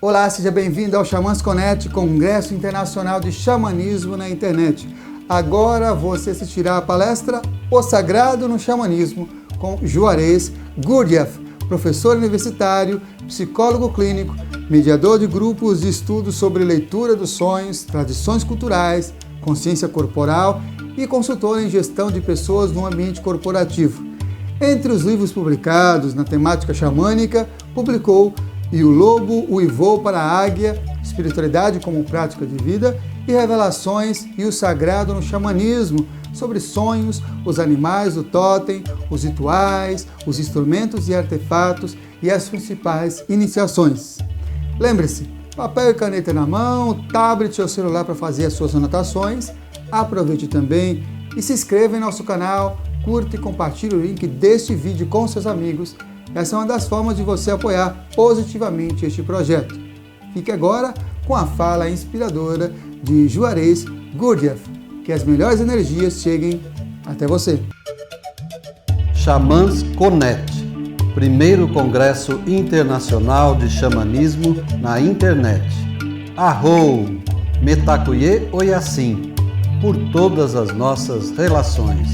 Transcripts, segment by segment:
Olá, seja bem-vindo ao Xamãs Connect, Congresso Internacional de Xamanismo na Internet. Agora você assistirá a palestra O Sagrado no Xamanismo, com Juarez Gurdjieff, professor universitário, psicólogo clínico, mediador de grupos de estudos sobre leitura dos sonhos, tradições culturais, consciência corporal e consultor em gestão de pessoas no ambiente corporativo. Entre os livros publicados na temática xamânica, publicou E o Lobo Uivou para a Águia, Espiritualidade como Prática de Vida e Revelações e o Sagrado no Xamanismo, sobre sonhos, os animais do tótem, os rituais, os instrumentos e artefatos e as principais iniciações. Lembre-se, papel e caneta na mão, tablet ou celular para fazer as suas anotações. Aproveite também e se inscreva em nosso canal, curta e compartilhe o link deste vídeo com seus amigos. Essa é uma das formas de você apoiar positivamente este projeto. Fique agora com a fala inspiradora de Juarez Gurdjieff. Que as melhores energias cheguem até você. Xamãs Connect, primeiro Congresso Internacional de Xamanismo na Internet. Arrou, Metacuye Oyassim, por todas as nossas relações.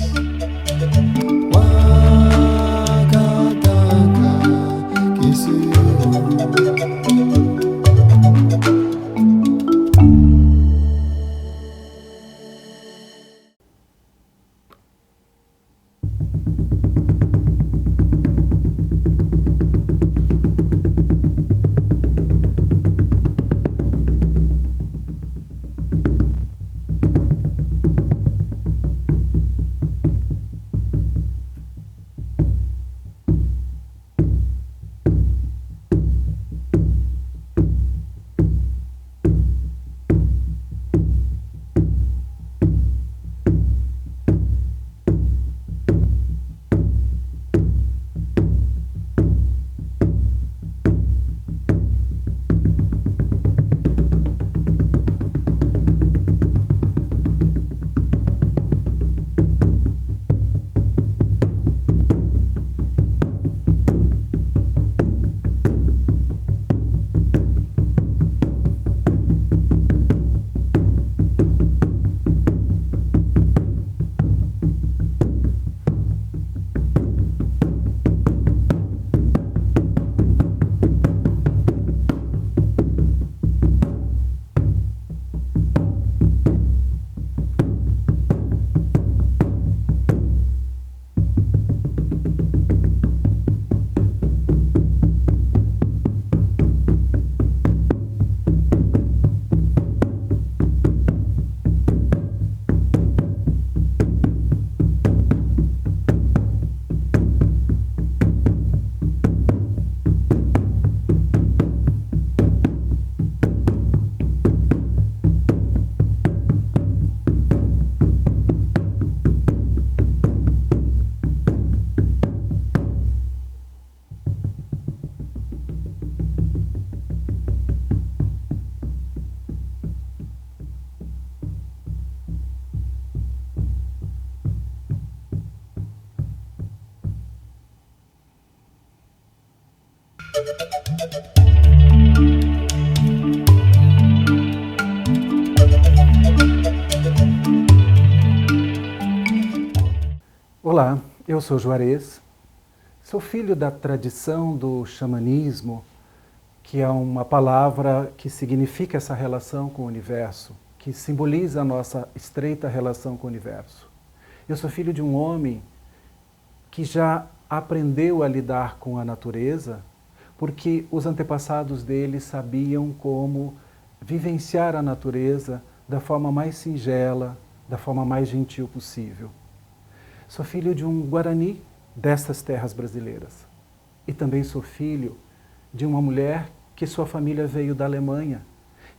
Olá, eu sou Juarez, sou filho da tradição do xamanismo, que é uma palavra que significa essa relação com o universo, que simboliza a nossa estreita relação com o universo. Eu sou filho de um homem que já aprendeu a lidar com a natureza, porque os antepassados dele sabiam como vivenciar a natureza da forma mais singela, da forma mais gentil possível. Sou filho de um Guarani destas terras brasileiras. E também sou filho de uma mulher que sua família veio da Alemanha,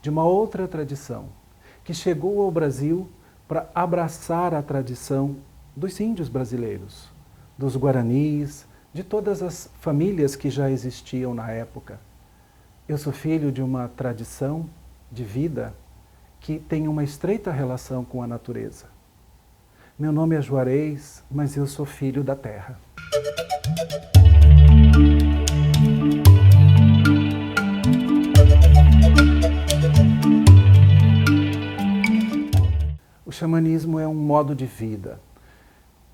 de uma outra tradição, que chegou ao Brasil para abraçar a tradição dos índios brasileiros, dos Guaranis, de todas as famílias que já existiam na época. Eu sou filho de uma tradição de vida que tem uma estreita relação com a natureza. Meu nome é Juarez, mas eu sou filho da terra. xamanismo é um modo de vida.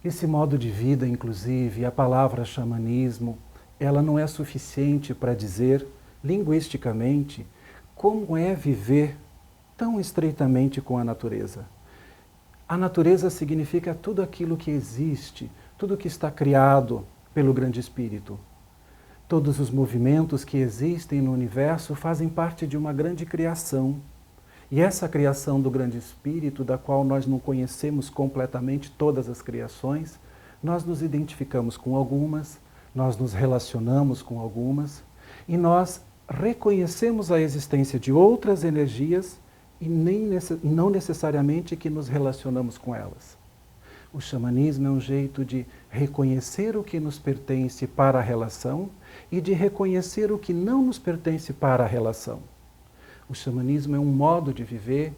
Esse modo de vida, inclusive, a palavra xamanismo, ela não é suficiente para dizer, linguisticamente, como é viver tão estreitamente com a natureza. A natureza significa tudo aquilo que existe, tudo que está criado pelo Grande Espírito. Todos os movimentos que existem no universo fazem parte de uma grande criação. E essa criação do Grande Espírito, da qual nós não conhecemos completamente todas as criações, nós nos identificamos com algumas, nós nos relacionamos com algumas, e nós reconhecemos a existência de outras energias e não necessariamente que nos relacionamos com elas. O xamanismo é um jeito de reconhecer o que nos pertence para a relação e de reconhecer o que não nos pertence para a relação. O xamanismo é um modo de viver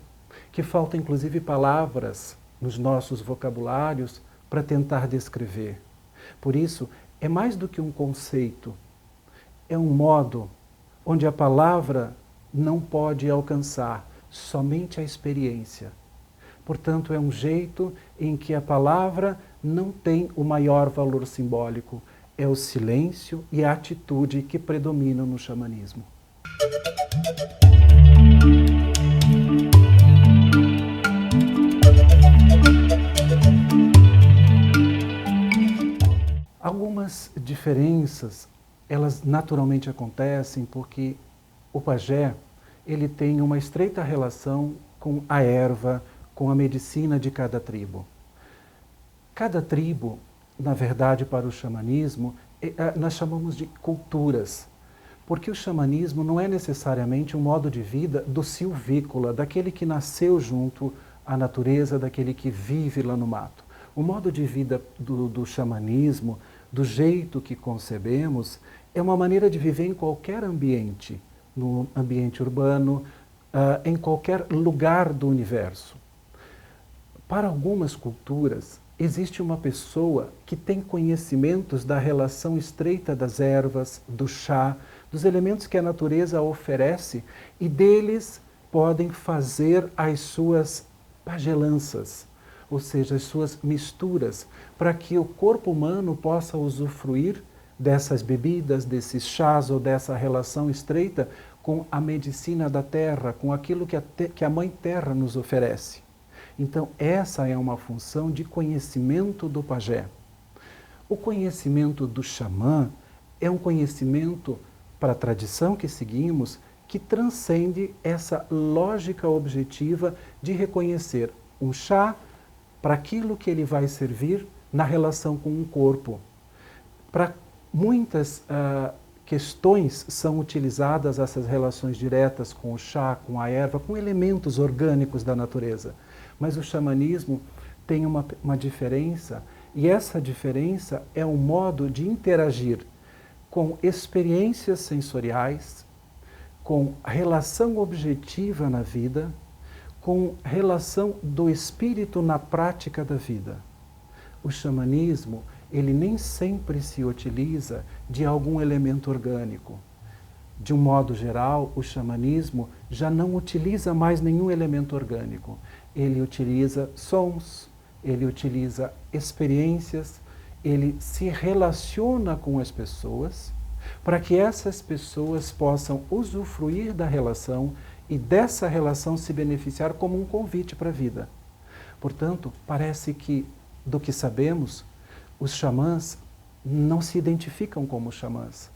que falta inclusive palavras nos nossos vocabulários para tentar descrever. Por isso, é mais do que um conceito, é um modo onde a palavra não pode alcançar, somente a experiência. Portanto, é um jeito em que a palavra não tem o maior valor simbólico, é o silêncio e a atitude que predominam no xamanismo. Algumas diferenças, elas naturalmente acontecem porque o pajé, ele tem uma estreita relação com a erva, com a medicina de cada tribo. Cada tribo, na verdade, para o xamanismo, nós chamamos de culturas, porque o xamanismo não é necessariamente um modo de vida do silvícola, daquele que nasceu junto à natureza, daquele que vive lá no mato. O modo de vida do xamanismo, do jeito que concebemos, é uma maneira de viver em qualquer ambiente, no ambiente urbano, em qualquer lugar do universo. Para algumas culturas, existe uma pessoa que tem conhecimentos da relação estreita das ervas, do chá, dos elementos que a natureza oferece, e deles podem fazer as suas pagelanças, ou seja, as suas misturas, para que o corpo humano possa usufruir dessas bebidas, desses chás ou dessa relação estreita com a medicina da terra, com aquilo que a Mãe Terra nos oferece. Então, essa é uma função de conhecimento do pajé. O conhecimento do xamã é um conhecimento, para a tradição que seguimos, que transcende essa lógica objetiva de reconhecer um chá para aquilo que ele vai servir na relação com o corpo. Para muitas questões são utilizadas essas relações diretas com o chá, com a erva, com elementos orgânicos da natureza. Mas o xamanismo tem uma diferença, e essa diferença é um modo de interagir com experiências sensoriais, com relação objetiva na vida, com relação do espírito na prática da vida. O xamanismo, ele nem sempre se utiliza de algum elemento orgânico. De um modo geral, o xamanismo já não utiliza mais nenhum elemento orgânico. Ele utiliza sons, ele utiliza experiências, ele se relaciona com as pessoas para que essas pessoas possam usufruir da relação e dessa relação se beneficiar como um convite para a vida. Portanto, parece que, do que sabemos, os xamãs não se identificam como xamãs.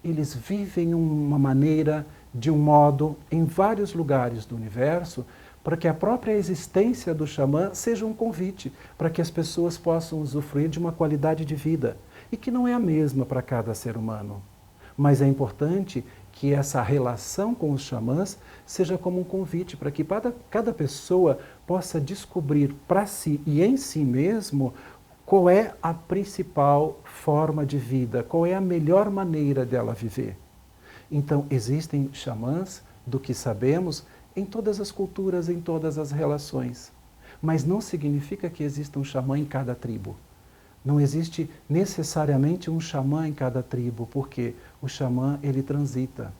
Eles vivem uma maneira, de um modo, em vários lugares do universo, para que a própria existência do xamã seja um convite para que as pessoas possam usufruir de uma qualidade de vida, e que não é a mesma para cada ser humano. Mas é importante que essa relação com os xamãs seja como um convite para que cada pessoa possa descobrir para si e em si mesmo qual é a principal forma de vida, qual é a melhor maneira dela viver. Então, existem xamãs, do que sabemos, em todas as culturas, em todas as relações. Mas não significa que exista um xamã em cada tribo. Não existe necessariamente um xamã em cada tribo, porque o xamã, ele transita.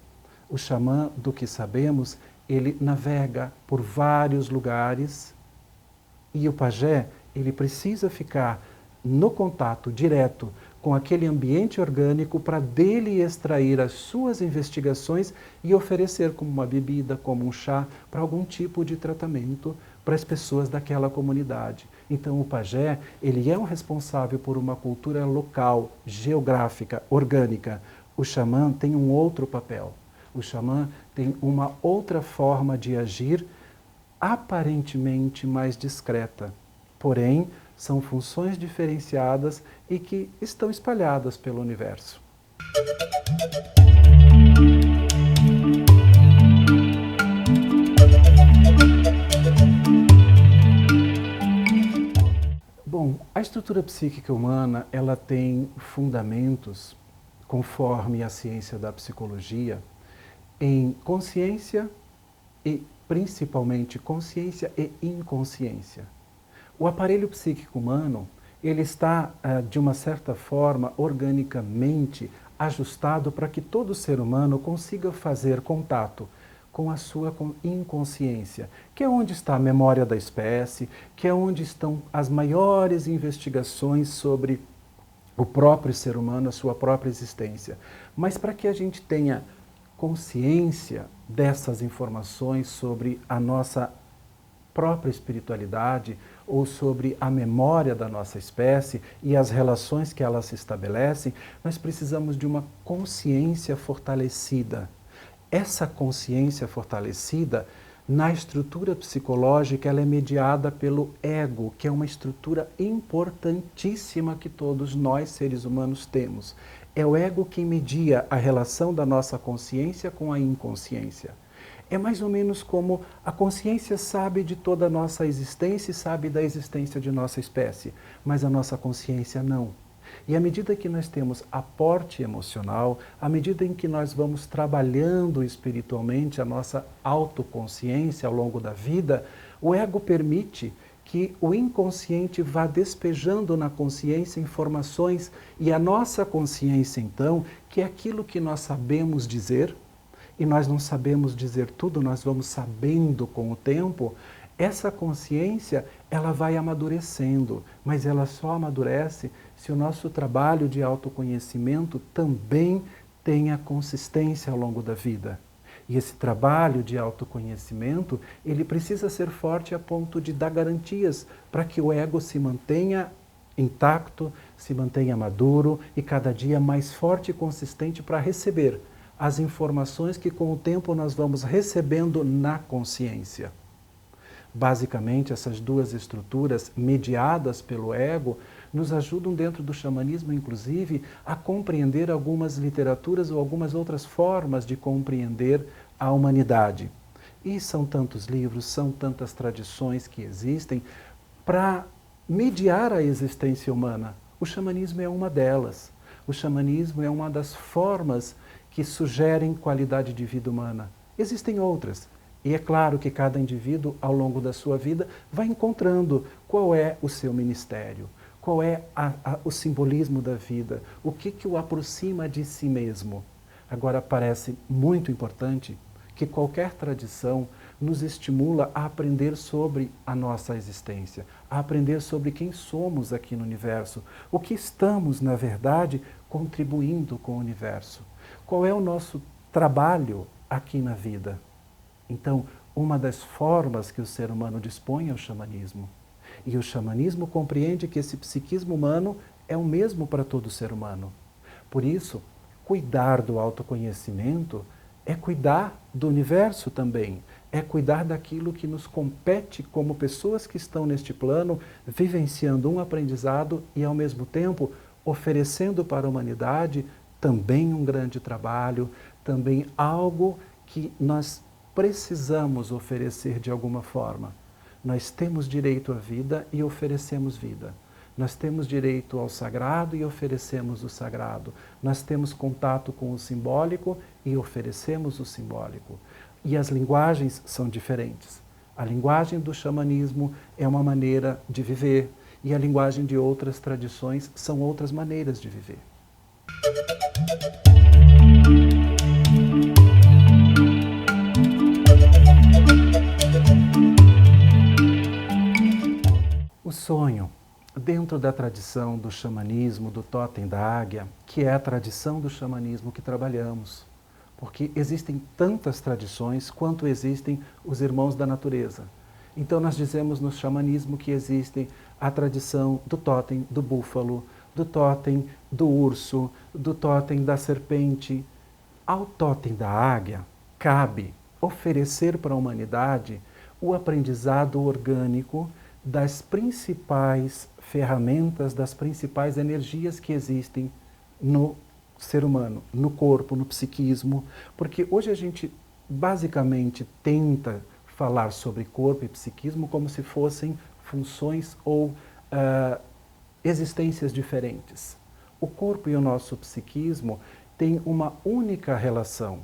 O xamã, do que sabemos, ele navega por vários lugares E o pajé, ele precisa ficar no contato direto com aquele ambiente orgânico para dele extrair as suas investigações e oferecer como uma bebida, como um chá, para algum tipo de tratamento para as pessoas daquela comunidade. Então o pajé, ele é um responsável por uma cultura local, geográfica, orgânica. O xamã tem um outro papel. O xamã tem uma outra forma de agir, aparentemente mais discreta. Porém, são funções diferenciadas e que estão espalhadas pelo universo. Bom, a estrutura psíquica humana, ela tem fundamentos, conforme a ciência da psicologia, em consciência e principalmente consciência e inconsciência. O aparelho psíquico humano, ele está, de uma certa forma, organicamente ajustado para que todo ser humano consiga fazer contato com a sua inconsciência, que é onde está a memória da espécie, que é onde estão as maiores investigações sobre o próprio ser humano, a sua própria existência. Mas para que a gente tenha consciência dessas informações sobre a nossa própria espiritualidade ou sobre a memória da nossa espécie e as relações que elas se estabelecem, nós precisamos de uma consciência fortalecida. Essa consciência fortalecida, na estrutura psicológica, ela é mediada pelo ego, que é uma estrutura importantíssima que todos nós, seres humanos, temos. É o ego que media a relação da nossa consciência com a inconsciência. É mais ou menos como a consciência sabe de toda a nossa existência e sabe da existência de nossa espécie, mas a nossa consciência não. E à medida que nós temos aporte emocional, à medida em que nós vamos trabalhando espiritualmente a nossa autoconsciência ao longo da vida, o ego permite que o inconsciente vá despejando na consciência informações e a nossa consciência, então, que é aquilo que nós sabemos dizer, e nós não sabemos dizer tudo, nós vamos sabendo com o tempo, essa consciência, ela vai amadurecendo, mas ela só amadurece se o nosso trabalho de autoconhecimento também tenha consistência ao longo da vida. E esse trabalho de autoconhecimento, ele precisa ser forte a ponto de dar garantias para que o ego se mantenha intacto, se mantenha maduro e cada dia mais forte e consistente para receber as informações que com o tempo nós vamos recebendo na consciência. Basicamente, essas duas estruturas mediadas pelo ego nos ajudam dentro do xamanismo, inclusive, a compreender algumas literaturas ou algumas outras formas de compreender a humanidade. E são tantos livros, são tantas tradições que existem para mediar a existência humana. O xamanismo é uma delas. O xamanismo é uma das formas que sugerem qualidade de vida humana. Existem outras. E é claro que cada indivíduo, ao longo da sua vida, vai encontrando qual é o seu ministério, qual é o simbolismo da vida, o que o aproxima de si mesmo. Agora, parece muito importante que qualquer tradição nos estimula a aprender sobre a nossa existência, a aprender sobre quem somos aqui no universo, o que estamos, na verdade, contribuindo com o universo. Qual é o nosso trabalho aqui na vida? Então, uma das formas que o ser humano dispõe é o xamanismo. E o xamanismo compreende que esse psiquismo humano é o mesmo para todo ser humano. Por isso, cuidar do autoconhecimento é cuidar do universo também, é cuidar daquilo que nos compete como pessoas que estão neste plano, vivenciando um aprendizado e, ao mesmo tempo, oferecendo para a humanidade também um grande trabalho, também algo que nós precisamos oferecer de alguma forma. Nós temos direito à vida e oferecemos vida. Nós temos direito ao sagrado e oferecemos o sagrado. Nós temos contato com o simbólico e oferecemos o simbólico. E as linguagens são diferentes. A linguagem do xamanismo é uma maneira de viver e a linguagem de outras tradições são outras maneiras de viver. sonho, dentro da tradição do xamanismo, do totem da águia, que é a tradição do xamanismo que trabalhamos, porque existem tantas tradições quanto existem os irmãos da natureza. Então nós dizemos no xamanismo que existem a tradição do totem do búfalo, do totem do urso, do totem da serpente. Ao totem da águia cabe oferecer para a humanidade o aprendizado orgânico das principais ferramentas, das principais energias que existem no ser humano, no corpo, no psiquismo, porque hoje a gente basicamente tenta falar sobre corpo e psiquismo como se fossem funções ou existências diferentes. O corpo e o nosso psiquismo têm uma única relação.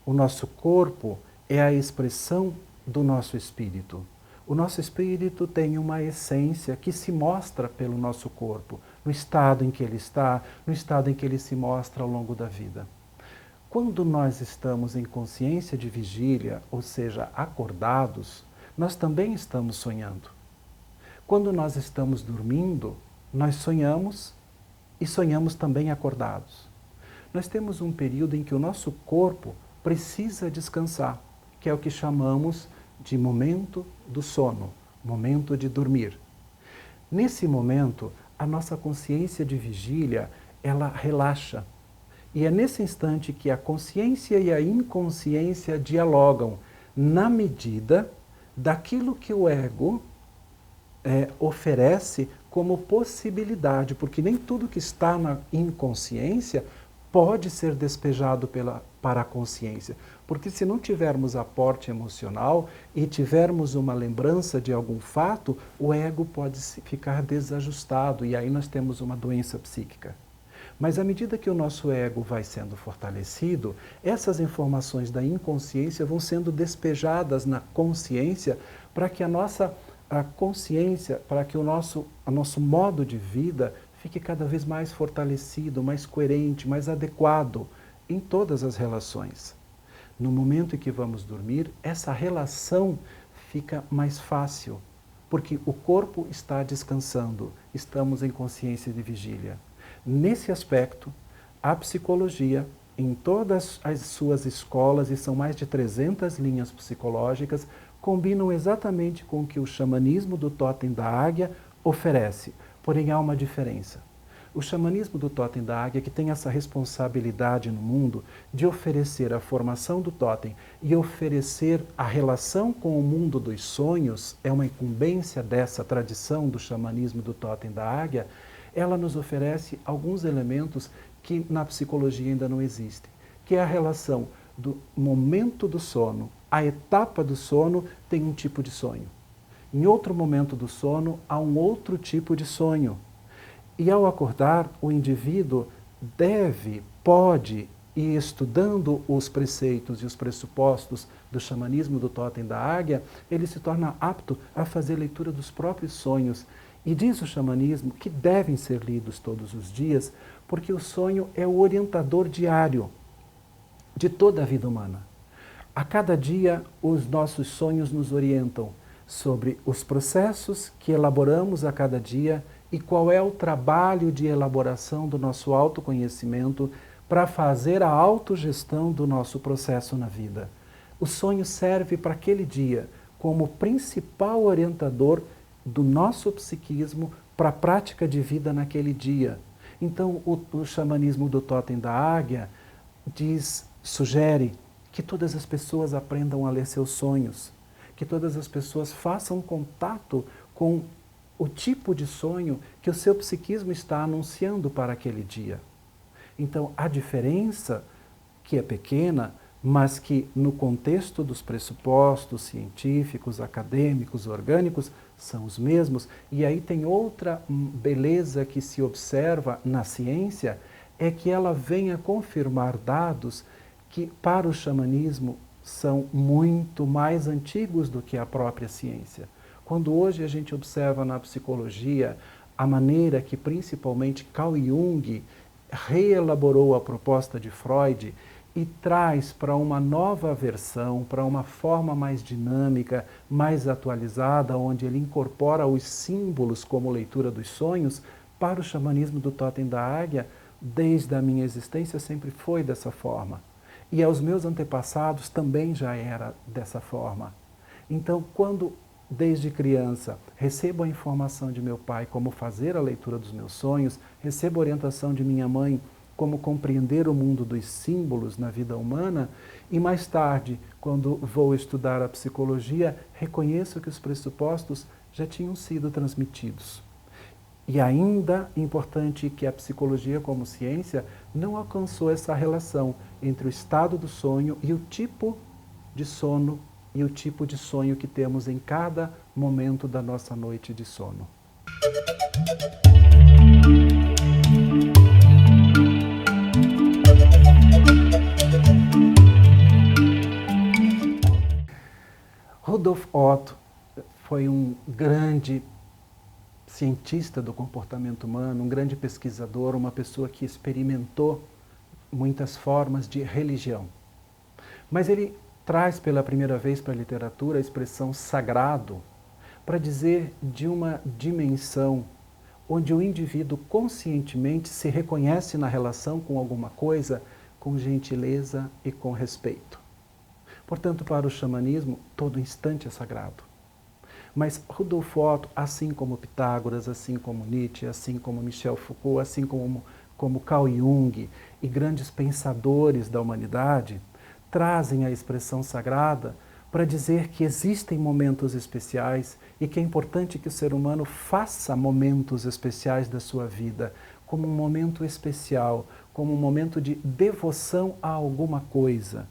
O nosso corpo é a expressão do nosso espírito. O nosso espírito tem uma essência que se mostra pelo nosso corpo, no estado em que ele está, no estado em que ele se mostra ao longo da vida. Quando nós estamos em consciência de vigília, ou seja, acordados, nós também estamos sonhando. Quando nós estamos dormindo, nós sonhamos e sonhamos também acordados. Nós temos um período em que o nosso corpo precisa descansar, que é o que chamamos de momento do sono, momento de dormir. Nesse momento, a nossa consciência de vigília, ela relaxa. E é nesse instante que a consciência e a inconsciência dialogam na medida daquilo que o ego oferece como possibilidade, porque nem tudo que está na inconsciência pode ser despejado para a consciência. Porque se não tivermos aporte emocional e tivermos uma lembrança de algum fato, o ego pode ficar desajustado e aí nós temos uma doença psíquica. Mas à medida que o nosso ego vai sendo fortalecido, essas informações da inconsciência vão sendo despejadas na consciência para que a consciência, para que o nosso modo de vida fique cada vez mais fortalecido, mais coerente, mais adequado em todas as relações. No momento em que vamos dormir, essa relação fica mais fácil, porque o corpo está descansando, estamos em consciência de vigília. Nesse aspecto, a psicologia, em todas as suas escolas, e são mais de 300 linhas psicológicas, combinam exatamente com o que o xamanismo do totem da águia oferece. Porém, há uma diferença. O xamanismo do totem da águia, que tem essa responsabilidade no mundo de oferecer a formação do totem e oferecer a relação com o mundo dos sonhos, é uma incumbência dessa tradição do xamanismo do totem da águia, ela nos oferece alguns elementos que na psicologia ainda não existem, que é a relação do momento do sono, a etapa do sono tem um tipo de sonho. Em outro momento do sono, há um outro tipo de sonho. E ao acordar, o indivíduo pode ir estudando os preceitos e os pressupostos do xamanismo do totem da águia, ele se torna apto a fazer leitura dos próprios sonhos. E diz o xamanismo que devem ser lidos todos os dias, porque o sonho é o orientador diário de toda a vida humana. A cada dia, os nossos sonhos nos orientam sobre os processos que elaboramos a cada dia e qual é o trabalho de elaboração do nosso autoconhecimento para fazer a autogestão do nosso processo na vida. O sonho serve para aquele dia como principal orientador do nosso psiquismo para a prática de vida naquele dia. Então, o xamanismo do totem da águia sugere que todas as pessoas aprendam a ler seus sonhos, que todas as pessoas façam contato com o tipo de sonho que o seu psiquismo está anunciando para aquele dia. Então, a diferença, que é pequena, mas que no contexto dos pressupostos científicos, acadêmicos, orgânicos, são os mesmos. E aí tem outra beleza que se observa na ciência, é que ela vem a confirmar dados que para o xamanismo são muito mais antigos do que a própria ciência. Quando hoje a gente observa na psicologia a maneira que principalmente Carl Jung reelaborou a proposta de Freud e traz para uma nova versão, para uma forma mais dinâmica, mais atualizada, onde ele incorpora os símbolos como leitura dos sonhos, para o xamanismo do Totem da Águia, desde a minha existência sempre foi dessa forma. E aos meus antepassados também já era dessa forma. Então, quando desde criança recebo a informação de meu pai como fazer a leitura dos meus sonhos, recebo a orientação de minha mãe como compreender o mundo dos símbolos na vida humana, e mais tarde, quando vou estudar a psicologia, reconheço que os pressupostos já tinham sido transmitidos. E ainda é importante que a psicologia como ciência não alcançou essa relação entre o estado do sonho e o tipo de sono e o tipo de sonho que temos em cada momento da nossa noite de sono. Rudolf Otto foi um grande cientista do comportamento humano, um grande pesquisador, uma pessoa que experimentou muitas formas de religião. Mas ele traz pela primeira vez para a literatura a expressão sagrado para dizer de uma dimensão onde o indivíduo conscientemente se reconhece na relação com alguma coisa com gentileza e com respeito. Portanto, para o xamanismo, todo instante é sagrado. Mas Rudolf Otto, assim como Pitágoras, assim como Nietzsche, assim como Michel Foucault, assim como Carl Jung e grandes pensadores da humanidade, trazem a expressão sagrada para dizer que existem momentos especiais e que é importante que o ser humano faça momentos especiais da sua vida, como um momento especial, como um momento de devoção a alguma coisa.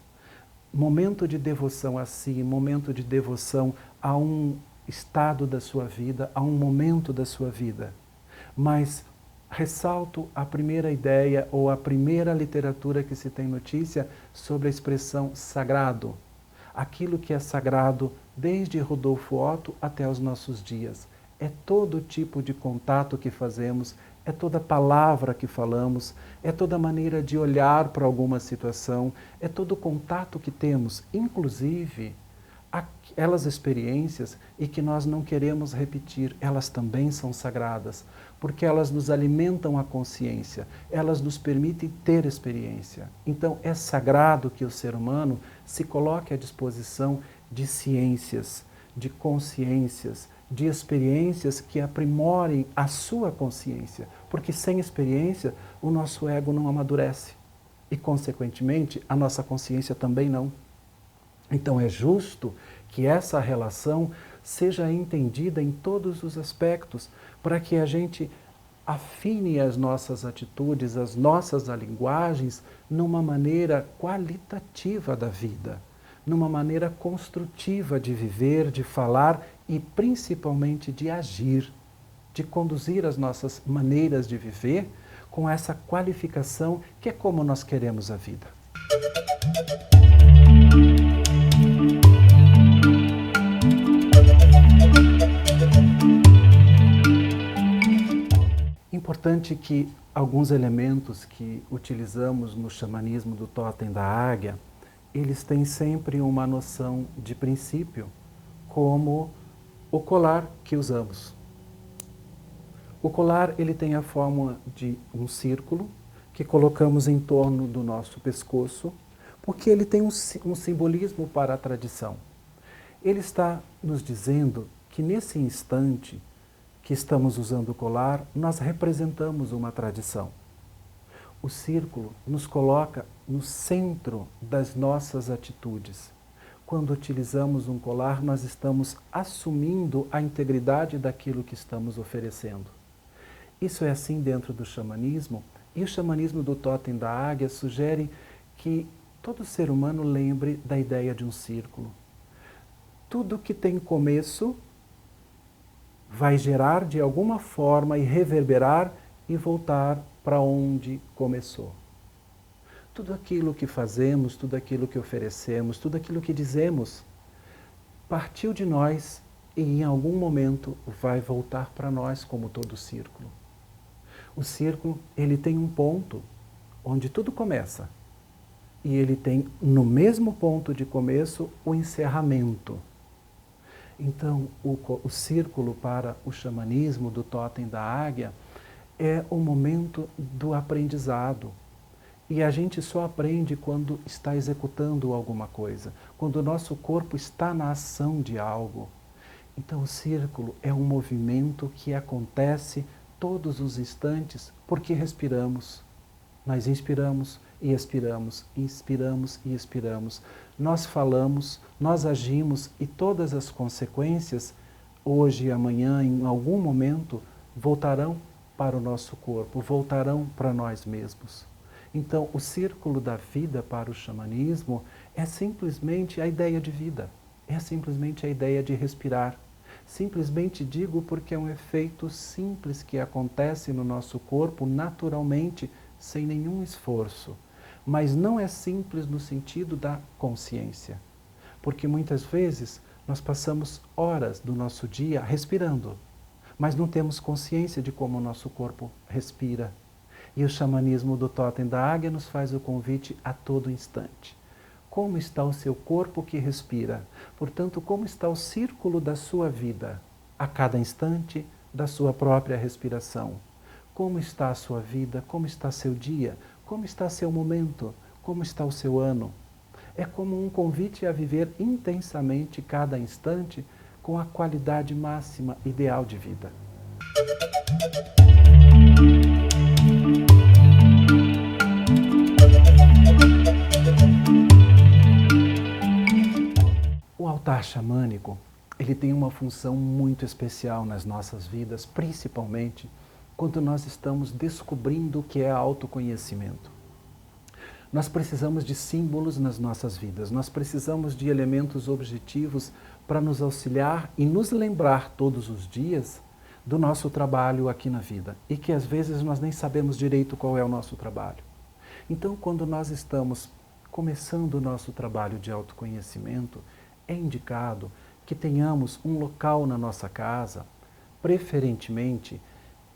Momento de devoção a si, momento de devoção a um estado da sua vida, a um momento da sua vida. Mas ressalto a primeira ideia ou a primeira literatura que se tem notícia sobre a expressão sagrado. Aquilo que é sagrado desde Rudolf Otto até os nossos dias. É todo tipo de contato que fazemos, é toda palavra que falamos, é toda maneira de olhar para alguma situação, é todo contato que temos, inclusive aquelas experiências e que nós não queremos repetir, elas também são sagradas, porque elas nos alimentam a consciência, elas nos permitem ter experiência. Então é sagrado que o ser humano se coloque à disposição de ciências, de consciências, de experiências que aprimorem a sua consciência, porque sem experiência o nosso ego não amadurece e, consequentemente, a nossa consciência também não. Então é justo que essa relação seja entendida em todos os aspectos, para que a gente afine as nossas atitudes, as nossas linguagens, numa maneira qualitativa da vida, numa maneira construtiva de viver, de falar e principalmente de agir, de conduzir as nossas maneiras de viver com essa qualificação que é como nós queremos a vida. Importante que alguns elementos que utilizamos no xamanismo do Totem da Águia, eles têm sempre uma noção de princípio, como o colar que usamos. O colar ele tem a forma de um círculo que colocamos em torno do nosso pescoço, porque ele tem um simbolismo para a tradição. Ele está nos dizendo que nesse instante que estamos usando o colar, nós representamos uma tradição. O círculo nos coloca no centro das nossas atitudes. Quando utilizamos um colar, nós estamos assumindo a integridade daquilo que estamos oferecendo. Isso é assim dentro do xamanismo, e o xamanismo do Totem da Águia sugere que todo ser humano lembre da ideia de um círculo. Tudo que tem começo vai gerar de alguma forma e reverberar e voltar para onde começou. Tudo aquilo que fazemos, tudo aquilo que oferecemos, tudo aquilo que dizemos, partiu de nós e em algum momento vai voltar para nós como todo círculo. O círculo, ele tem um ponto onde tudo começa e ele tem no mesmo ponto de começo o encerramento. Então, o círculo para o xamanismo do Totem da Águia é o momento do aprendizado. E a gente só aprende quando está executando alguma coisa, quando o nosso corpo está na ação de algo. Então, o círculo é um movimento que acontece todos os instantes porque respiramos. Nós inspiramos e expiramos, inspiramos e expiramos. Nós falamos, nós agimos e todas as consequências, hoje e amanhã, em algum momento, voltarão para o nosso corpo, voltarão para nós mesmos. Então, o círculo da vida para o xamanismo é simplesmente a ideia de vida, é simplesmente a ideia de respirar. Simplesmente digo porque é um efeito simples que acontece no nosso corpo naturalmente, sem nenhum esforço. Mas não é simples no sentido da consciência. Porque muitas vezes nós passamos horas do nosso dia respirando, mas não temos consciência de como o nosso corpo respira. E o xamanismo do Totem da Águia nos faz o convite a todo instante. Como está o seu corpo que respira? Portanto, como está o círculo da sua vida, a cada instante da sua própria respiração? Como está a sua vida? Como está seu dia? Como está seu momento? Como está o seu ano? É como um convite a viver intensamente cada instante com a qualidade máxima ideal de vida. O altar xamânico, ele tem uma função muito especial nas nossas vidas, principalmente quando nós estamos descobrindo o que é autoconhecimento. Nós precisamos de símbolos nas nossas vidas, nós precisamos de elementos objetivos para nos auxiliar e nos lembrar todos os dias do nosso trabalho aqui na vida e que às vezes nós nem sabemos direito qual é o nosso trabalho. Então, quando nós estamos começando o nosso trabalho de autoconhecimento, é indicado que tenhamos um local na nossa casa, preferentemente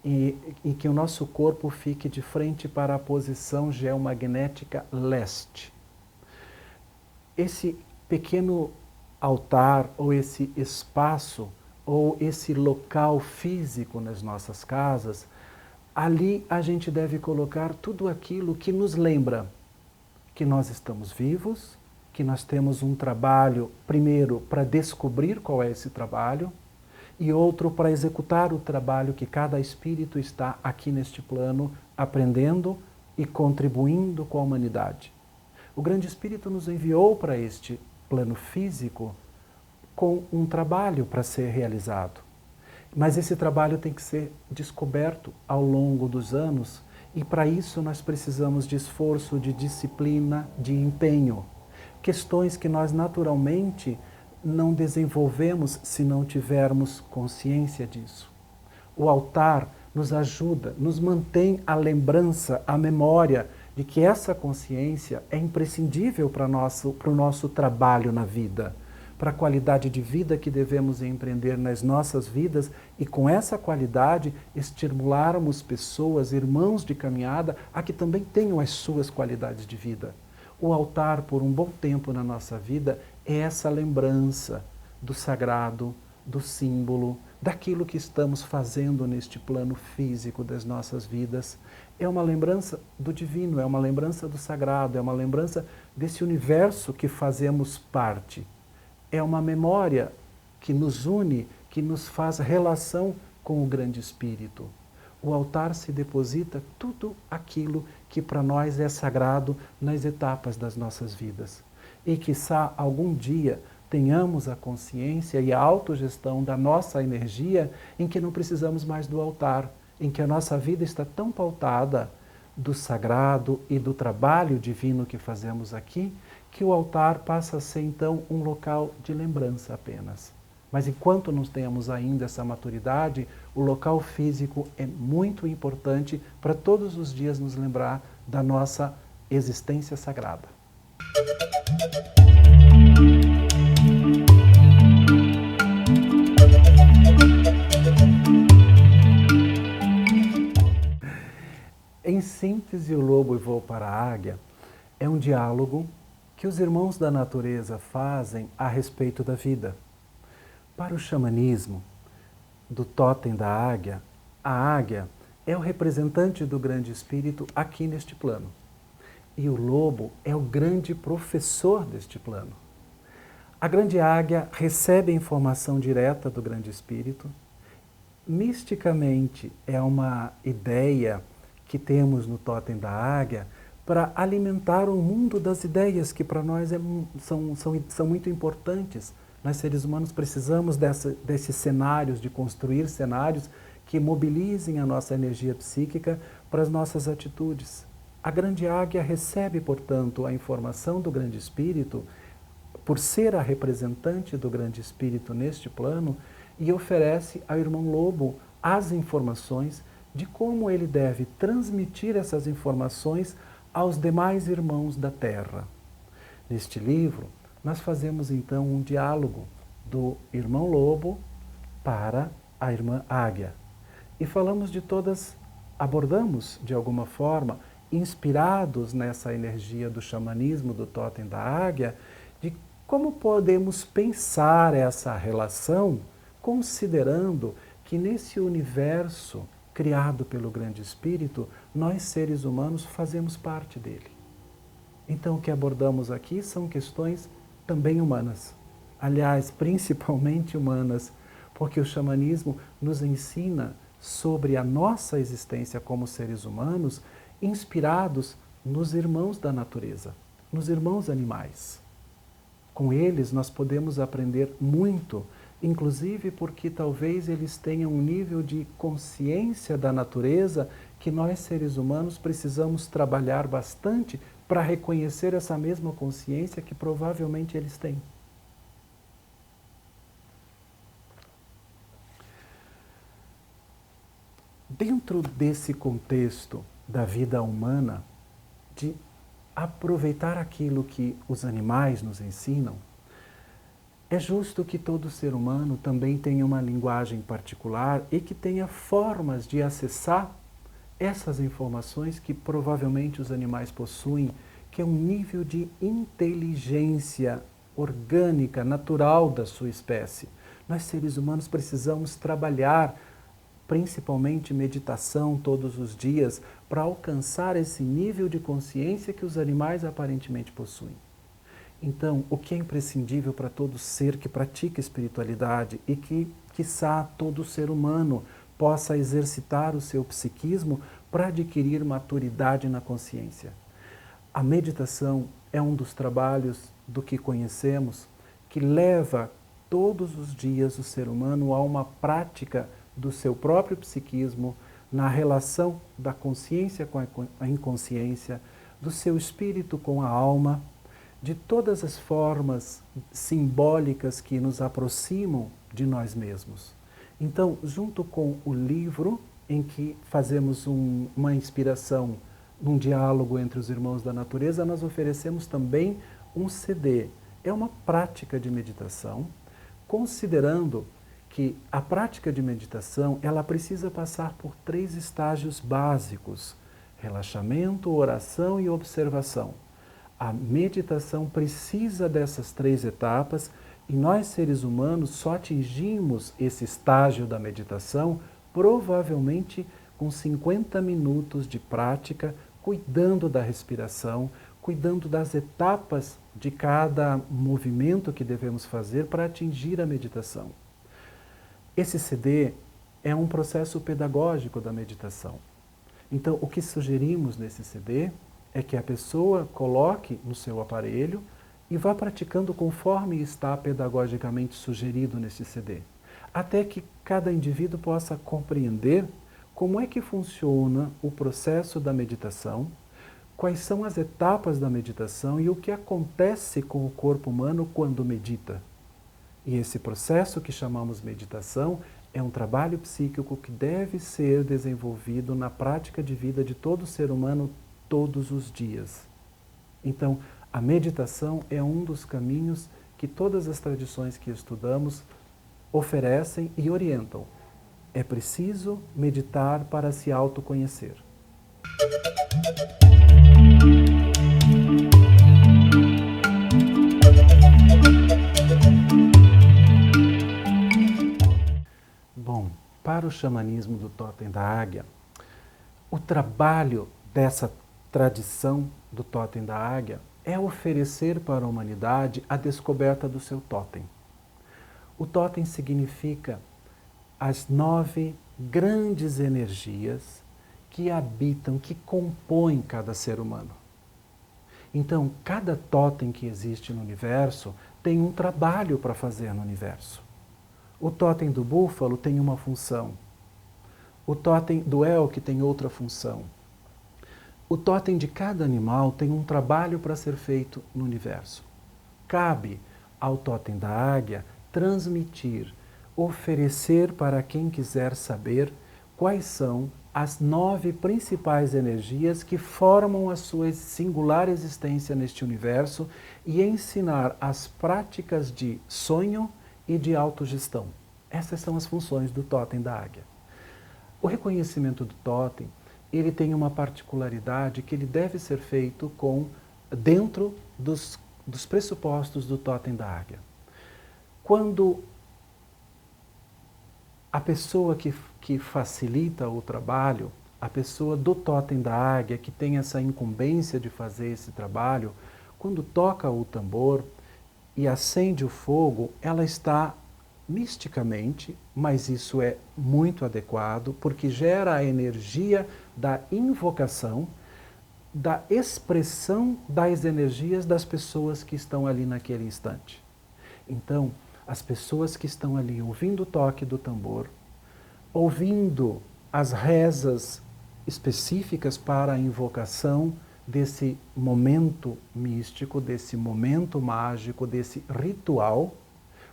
em que o nosso corpo fique de frente para a posição geomagnética leste. Esse pequeno altar, ou esse espaço, ou esse local físico nas nossas casas, ali a gente deve colocar tudo aquilo que nos lembra que nós estamos vivos, que nós temos um trabalho, primeiro, para descobrir qual é esse trabalho, e outro para executar o trabalho que cada espírito está aqui neste plano aprendendo e contribuindo com a humanidade. O Grande Espírito nos enviou para este plano físico com um trabalho para ser realizado. Mas esse trabalho tem que ser descoberto ao longo dos anos e para isso nós precisamos de esforço, de disciplina, de empenho. Questões que nós naturalmente não desenvolvemos se não tivermos consciência disso. O altar nos ajuda, nos mantém a lembrança, a memória de que essa consciência é imprescindível para o nosso trabalho na vida, para a qualidade de vida que devemos empreender nas nossas vidas e com essa qualidade estimularmos pessoas, irmãos de caminhada, a que também tenham as suas qualidades de vida. O altar, por um bom tempo na nossa vida, é essa lembrança do sagrado, do símbolo, daquilo que estamos fazendo neste plano físico das nossas vidas. É uma lembrança do divino, é uma lembrança do sagrado, é uma lembrança desse universo que fazemos parte. É uma memória que nos une, que nos faz relação com o Grande Espírito. O altar se deposita tudo aquilo que para nós é sagrado nas etapas das nossas vidas. E quiçá algum dia tenhamos a consciência e a autogestão da nossa energia em que não precisamos mais do altar, em que a nossa vida está tão pautada do sagrado e do trabalho divino que fazemos aqui, que o altar passa a ser então um local de lembrança apenas. Mas enquanto não temos ainda essa maturidade, o local físico é muito importante para todos os dias nos lembrar da nossa existência sagrada. Em síntese, o lobo e voo para a águia é um diálogo que os irmãos da natureza fazem a respeito da vida. Para o xamanismo, do tótem da águia, a águia é o representante do grande espírito aqui neste plano. E o lobo é o grande professor deste plano. A grande águia recebe a informação direta do grande espírito. Misticamente, é uma ideia que temos no tótem da águia para alimentar o mundo das ideias, que para nós são muito importantes. Nós, seres humanos, precisamos desses cenários, de construir cenários que mobilizem a nossa energia psíquica para as nossas atitudes. A grande águia recebe, portanto, a informação do grande espírito, por ser a representante do grande espírito neste plano, e oferece ao irmão lobo as informações de como ele deve transmitir essas informações aos demais irmãos da Terra. Neste livro, nós fazemos então um diálogo do irmão lobo para a irmã águia. E falamos de todas, abordamos de alguma forma, inspirados nessa energia do xamanismo, do tótem da águia, de como podemos pensar essa relação, considerando que nesse universo criado pelo grande espírito, nós seres humanos fazemos parte dele. Então o que abordamos aqui são questões também humanas. Aliás, principalmente humanas, porque o xamanismo nos ensina sobre a nossa existência como seres humanos, inspirados nos irmãos da natureza, nos irmãos animais. Com eles nós podemos aprender muito, inclusive porque talvez eles tenham um nível de consciência da natureza que nós, seres humanos, precisamos trabalhar bastante para reconhecer essa mesma consciência que provavelmente eles têm. Dentro desse contexto da vida humana, de aproveitar aquilo que os animais nos ensinam, é justo que todo ser humano também tenha uma linguagem particular e que tenha formas de acessar essas informações que provavelmente os animais possuem, que é um nível de inteligência orgânica, natural da sua espécie. Nós, seres humanos, precisamos trabalhar principalmente meditação todos os dias para alcançar esse nível de consciência que os animais aparentemente possuem. Então, o que é imprescindível para todo ser que pratica espiritualidade e que, quiçá, todo ser humano possa exercitar o seu psiquismo para adquirir maturidade na consciência? A meditação é um dos trabalhos do que conhecemos que leva todos os dias o ser humano a uma prática do seu próprio psiquismo, na relação da consciência com a inconsciência, do seu espírito com a alma, de todas as formas simbólicas que nos aproximam de nós mesmos. Então, junto com o livro, em que fazemos uma inspiração, um diálogo entre os irmãos da natureza, nós oferecemos também um CD. É uma prática de meditação, considerando que a prática de meditação ela precisa passar por 3 estágios básicos: relaxamento, oração e observação. A meditação precisa dessas 3 etapas e nós, seres humanos, só atingimos esse estágio da meditação provavelmente com 50 minutos de prática, cuidando da respiração, cuidando das etapas de cada movimento que devemos fazer para atingir a meditação. Esse CD é um processo pedagógico da meditação. Então, o que sugerimos nesse CD é que a pessoa coloque no seu aparelho e vá praticando conforme está pedagogicamente sugerido nesse CD, até que cada indivíduo possa compreender como é que funciona o processo da meditação, quais são as etapas da meditação e o que acontece com o corpo humano quando medita. E esse processo que chamamos meditação é um trabalho psíquico que deve ser desenvolvido na prática de vida de todo ser humano todos os dias. Então, a meditação é um dos caminhos que todas as tradições que estudamos oferecem e orientam. É preciso meditar para se autoconhecer. para o xamanismo do Totem da Águia, o trabalho dessa tradição do Totem da Águia é oferecer para a humanidade a descoberta do seu totem. O totem significa as 9 grandes energias que habitam, que compõem cada ser humano. Então, cada totem que existe no universo tem um trabalho para fazer no universo. O totem do búfalo tem uma função. O totem do elk tem outra função. O totem de cada animal tem um trabalho para ser feito no universo. Cabe ao totem da águia transmitir, oferecer para quem quiser saber quais são as 9 principais energias que formam a sua singular existência neste universo e ensinar as práticas de sonho e de autogestão. Essas são as funções do totem da águia. O reconhecimento do totem, ele tem uma particularidade que ele deve ser feito dentro dos pressupostos do totem da águia. Quando a pessoa que facilita o trabalho, a pessoa do totem da águia, que tem essa incumbência de fazer esse trabalho, quando toca o tambor e acende o fogo, ela está misticamente, mas isso é muito adequado, porque gera a energia da invocação, da expressão das energias das pessoas que estão ali naquele instante. Então, as pessoas que estão ali ouvindo o toque do tambor, ouvindo as rezas específicas para a invocação desse momento místico, desse momento mágico, desse ritual,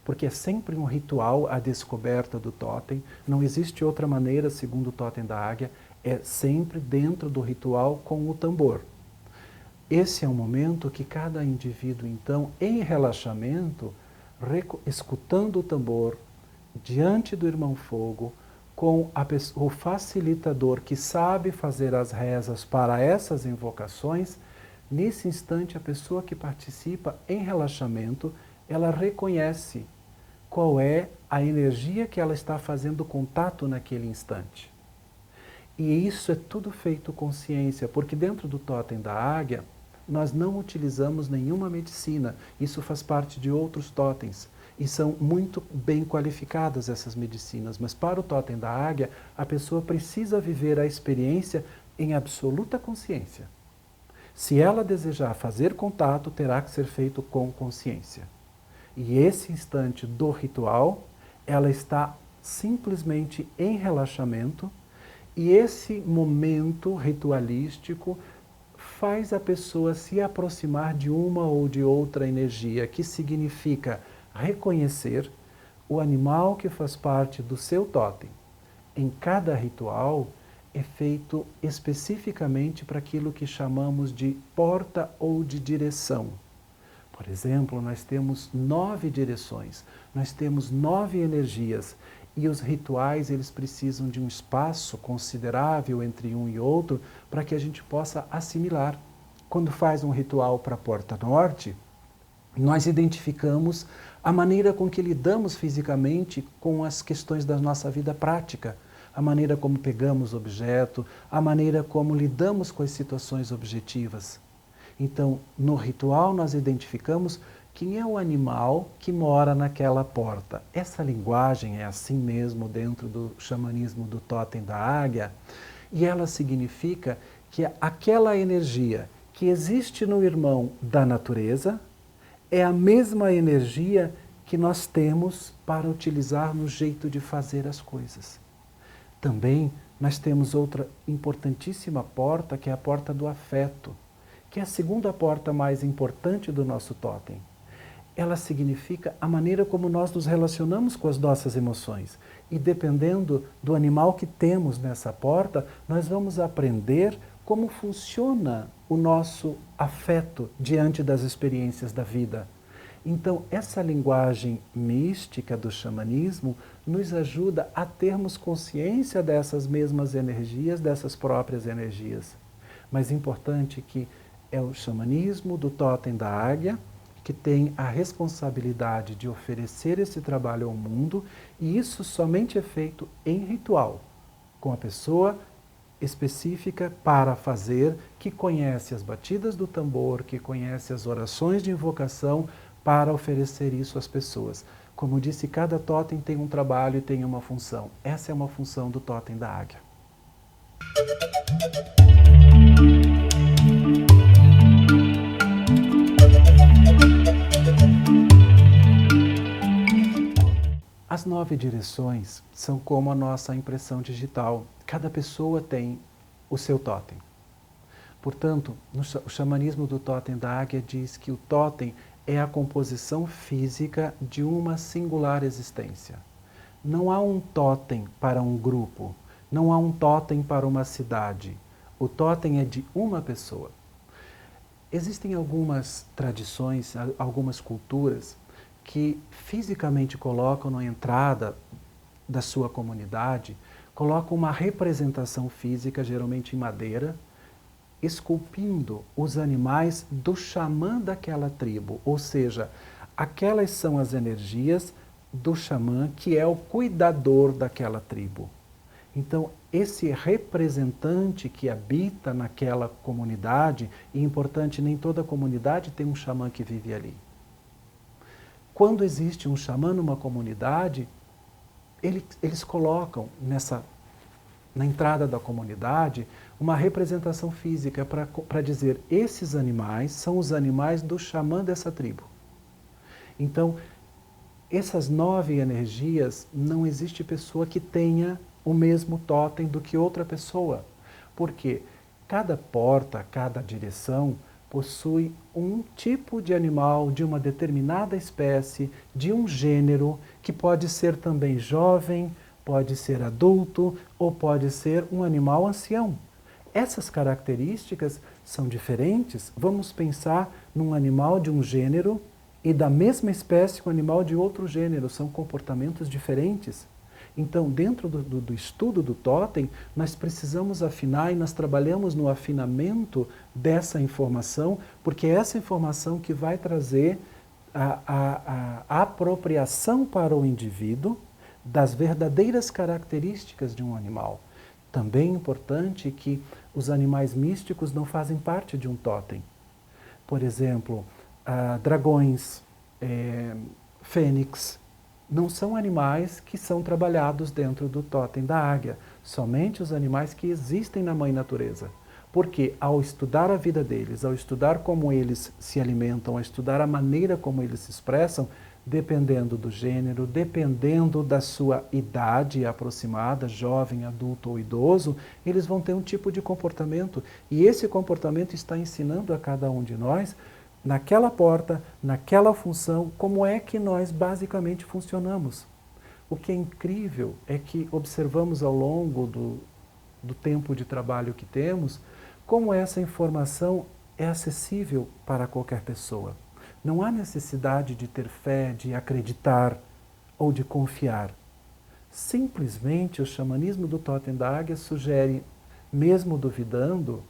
porque é sempre um ritual a descoberta do totem, não existe outra maneira, segundo o totem da águia, é sempre dentro do ritual com o tambor. Esse é um momento que cada indivíduo, então, em relaxamento, escutando o tambor, diante do irmão fogo, com o facilitador que sabe fazer as rezas para essas invocações, nesse instante a pessoa que participa em relaxamento, ela reconhece qual é a energia que ela está fazendo contato naquele instante. E isso é tudo feito com ciência, porque dentro do totem da águia, nós não utilizamos nenhuma medicina. Isso faz parte de outros totens. E são muito bem qualificadas essas medicinas. Mas para o totem da águia, a pessoa precisa viver a experiência em absoluta consciência. Se ela desejar fazer contato, terá que ser feito com consciência. E esse instante do ritual, ela está simplesmente em relaxamento, e esse momento ritualístico faz a pessoa se aproximar de uma ou de outra energia, que significa reconhecer o animal que faz parte do seu totem. Em cada ritual é feito especificamente para aquilo que chamamos de porta ou de direção. Por exemplo, nós temos 9 direções, nós temos 9 energias, e os rituais eles precisam de um espaço considerável entre um e outro para que a gente possa assimilar. Quando faz um ritual para a Porta Norte, nós identificamos a maneira com que lidamos fisicamente com as questões da nossa vida prática, a maneira como pegamos objeto, a maneira como lidamos com as situações objetivas. Então, no ritual nós identificamos quem é o animal que mora naquela porta. Essa linguagem é assim mesmo dentro do xamanismo do totem da águia, e ela significa que aquela energia que existe no irmão da natureza é a mesma energia que nós temos para utilizar no jeito de fazer as coisas. Também nós temos outra importantíssima porta, que é a porta do afeto, que é a segunda porta mais importante do nosso totem. Ela significa a maneira como nós nos relacionamos com as nossas emoções. E dependendo do animal que temos nessa porta, nós vamos aprender como funciona o nosso afeto diante das experiências da vida. Então, essa linguagem mística do xamanismo nos ajuda a termos consciência dessas mesmas energias, dessas próprias energias. Mas é importante que é o xamanismo do totem da águia que tem a responsabilidade de oferecer esse trabalho ao mundo, e isso somente é feito em ritual, com a pessoa específica para fazer, que conhece as batidas do tambor, que conhece as orações de invocação para oferecer isso às pessoas. Como disse, cada totem tem um trabalho e tem uma função. Essa é uma função do totem da águia. As 9 direções são como a nossa impressão digital. Cada pessoa tem o seu totem. Portanto, o xamanismo do totem da águia diz que o totem é a composição física de uma singular existência. Não há um totem para um grupo, não há um totem para uma cidade. O totem é de uma pessoa. Existem algumas tradições, algumas culturas que fisicamente colocam na entrada da sua comunidade, colocam uma representação física, geralmente em madeira, esculpindo os animais do xamã daquela tribo, ou seja, aquelas são as energias do xamã que é o cuidador daquela tribo. Então, esse representante que habita naquela comunidade, e importante, nem toda comunidade tem um xamã que vive ali. Quando existe um xamã numa comunidade, eles colocam na entrada da comunidade uma representação física para dizer: esses animais são os animais do xamã dessa tribo. Então, essas 9 energias, não existe pessoa que tenha o mesmo totem do que outra pessoa. Porque cada porta, cada direção possui um tipo de animal de uma determinada espécie, de um gênero, que pode ser também jovem, pode ser adulto ou pode ser um animal ancião. Essas características são diferentes. Vamos pensar num animal de um gênero e da mesma espécie um animal de outro gênero. São comportamentos diferentes. Então, dentro do estudo do totem, nós precisamos afinar e nós trabalhamos no afinamento dessa informação, porque é essa informação que vai trazer a apropriação para o indivíduo das verdadeiras características de um animal. Também é importante que os animais místicos não fazem parte de um totem. Por exemplo, dragões, fênix, não são animais que são trabalhados dentro do totem da águia, somente os animais que existem na mãe natureza. Porque ao estudar a vida deles, ao estudar como eles se alimentam, ao estudar a maneira como eles se expressam, dependendo do gênero, dependendo da sua idade aproximada, jovem, adulto ou idoso, eles vão ter um tipo de comportamento. E esse comportamento está ensinando a cada um de nós, naquela porta, naquela função, como é que nós basicamente funcionamos. O que é incrível é que observamos ao longo do tempo de trabalho que temos, como essa informação é acessível para qualquer pessoa. Não há necessidade de ter fé, de acreditar ou de confiar. Simplesmente o xamanismo do totem da águia sugere, mesmo duvidando,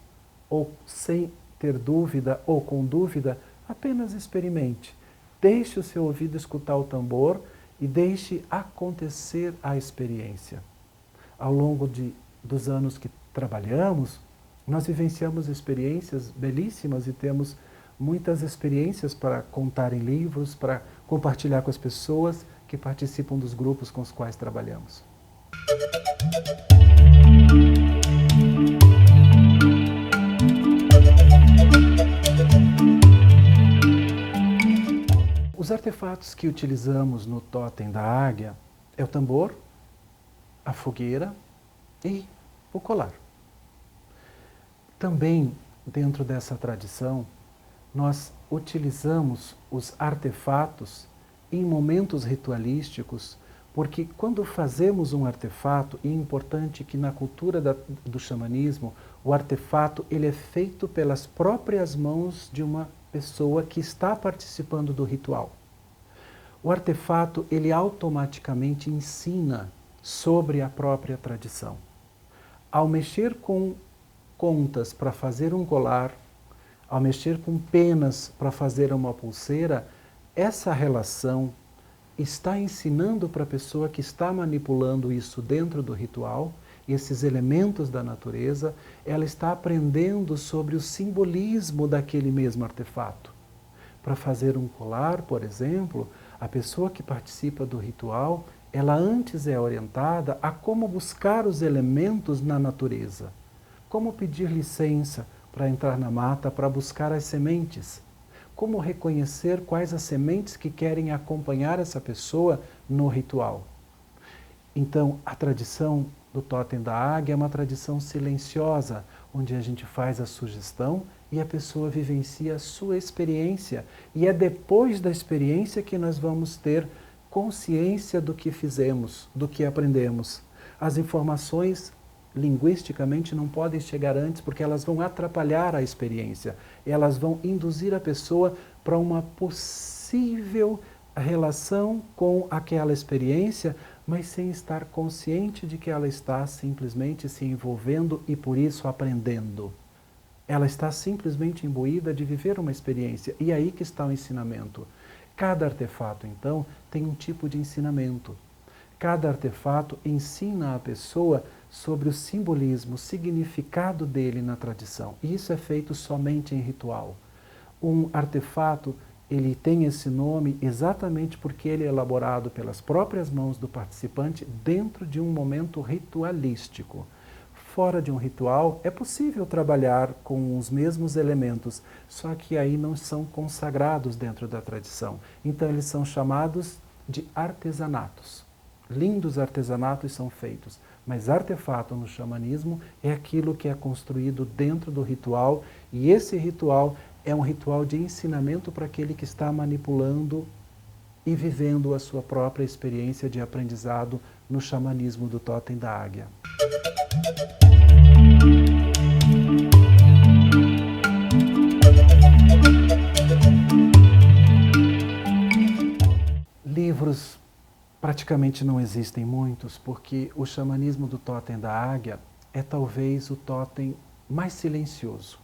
ou sem ter dúvida ou com dúvida, apenas experimente. Deixe o seu ouvido escutar o tambor e deixe acontecer a experiência. Ao longo dos anos que trabalhamos, nós vivenciamos experiências belíssimas e temos muitas experiências para contar em livros, para compartilhar com as pessoas que participam dos grupos com os quais trabalhamos. Os artefatos que utilizamos no totem da águia é o tambor, a fogueira e o colar. Também, dentro dessa tradição, nós utilizamos os artefatos em momentos ritualísticos, porque quando fazemos um artefato, e é importante que na cultura do xamanismo, o artefato ele é feito pelas próprias mãos de uma pessoa que está participando do ritual. O artefato ele automaticamente ensina sobre a própria tradição. Ao mexer com contas para fazer um colar, ao mexer com penas para fazer uma pulseira, essa relação está ensinando para a pessoa que está manipulando isso dentro do ritual, esses elementos da natureza, ela está aprendendo sobre o simbolismo daquele mesmo artefato. Para fazer um colar, por exemplo, a pessoa que participa do ritual, ela antes é orientada a como buscar os elementos na natureza, como pedir licença para entrar na mata para buscar as sementes, como reconhecer quais as sementes que querem acompanhar essa pessoa no ritual. Então, a tradição do Totem da Águia é uma tradição silenciosa, onde a gente faz a sugestão e a pessoa vivencia a sua experiência. E é depois da experiência que nós vamos ter consciência do que fizemos, do que aprendemos. As informações, linguisticamente, não podem chegar antes, porque elas vão atrapalhar a experiência. Elas vão induzir a pessoa para uma possível relação com aquela experiência, mas sem estar consciente de que ela está simplesmente se envolvendo e por isso aprendendo. Ela está simplesmente imbuída de viver uma experiência, e aí que está o ensinamento. Cada artefato, então, tem um tipo de ensinamento. Cada artefato ensina a pessoa sobre o simbolismo, o significado dele na tradição. E isso é feito somente em ritual. Um artefato, ele tem esse nome exatamente porque ele é elaborado pelas próprias mãos do participante dentro de um momento ritualístico. Fora de um ritual, é possível trabalhar com os mesmos elementos, só que aí não são consagrados dentro da tradição. Então eles são chamados de artesanatos. Lindos artesanatos são feitos, mas artefato no xamanismo é aquilo que é construído dentro do ritual, e esse ritual é um ritual de ensinamento para aquele que está manipulando e vivendo a sua própria experiência de aprendizado no xamanismo do Totem da Águia. Livros praticamente não existem muitos, porque o xamanismo do Totem da Águia é talvez o totem mais silencioso.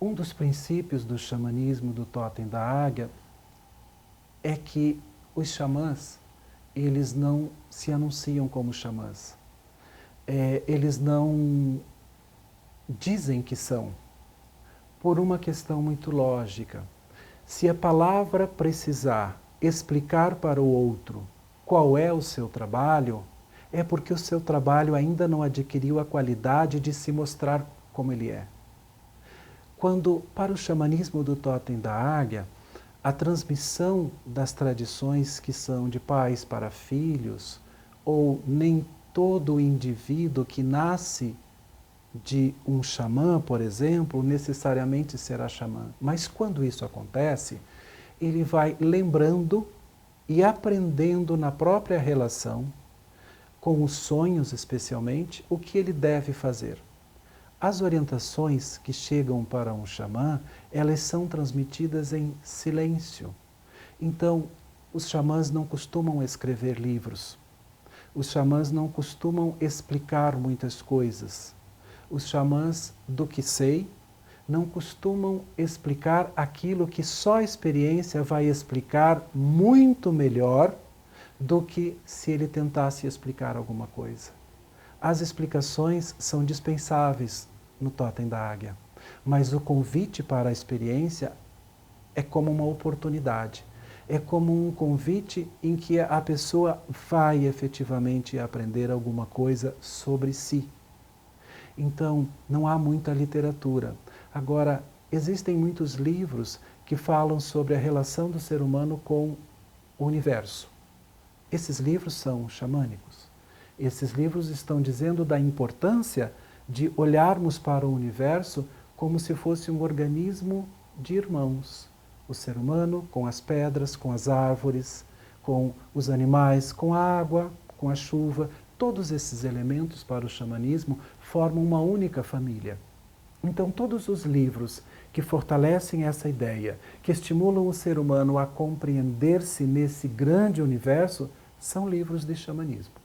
Um dos princípios do xamanismo do Totem da Águia é que os xamãs, eles não se anunciam como xamãs. Eles não dizem que são, por uma questão muito lógica. Se a palavra precisar explicar para o outro qual é o seu trabalho, é porque o seu trabalho ainda não adquiriu a qualidade de se mostrar como ele é. Quando, para o xamanismo do Totem da Águia, a transmissão das tradições que são de pais para filhos, ou nem todo indivíduo que nasce de um xamã, por exemplo, necessariamente será xamã. Mas quando isso acontece, ele vai lembrando e aprendendo na própria relação, com os sonhos especialmente, o que ele deve fazer. As orientações que chegam para um xamã, elas são transmitidas em silêncio. Então, os xamãs não costumam escrever livros. Os xamãs não costumam explicar muitas coisas. Os xamãs, do que sei, não costumam explicar aquilo que só a experiência vai explicar muito melhor do que se ele tentasse explicar alguma coisa. As explicações são dispensáveis no Totem da Águia, mas o convite para a experiência é como uma oportunidade, é como um convite em que a pessoa vai efetivamente aprender alguma coisa sobre si. Então, não há muita literatura. Agora, existem muitos livros que falam sobre a relação do ser humano com o universo. Esses livros são xamânicos. Esses livros estão dizendo da importância de olharmos para o universo como se fosse um organismo de irmãos. O ser humano com as pedras, com as árvores, com os animais, com a água, com a chuva. Todos esses elementos para o xamanismo formam uma única família. Então, todos os livros que fortalecem essa ideia, que estimulam o ser humano a compreender-se nesse grande universo, são livros de xamanismo.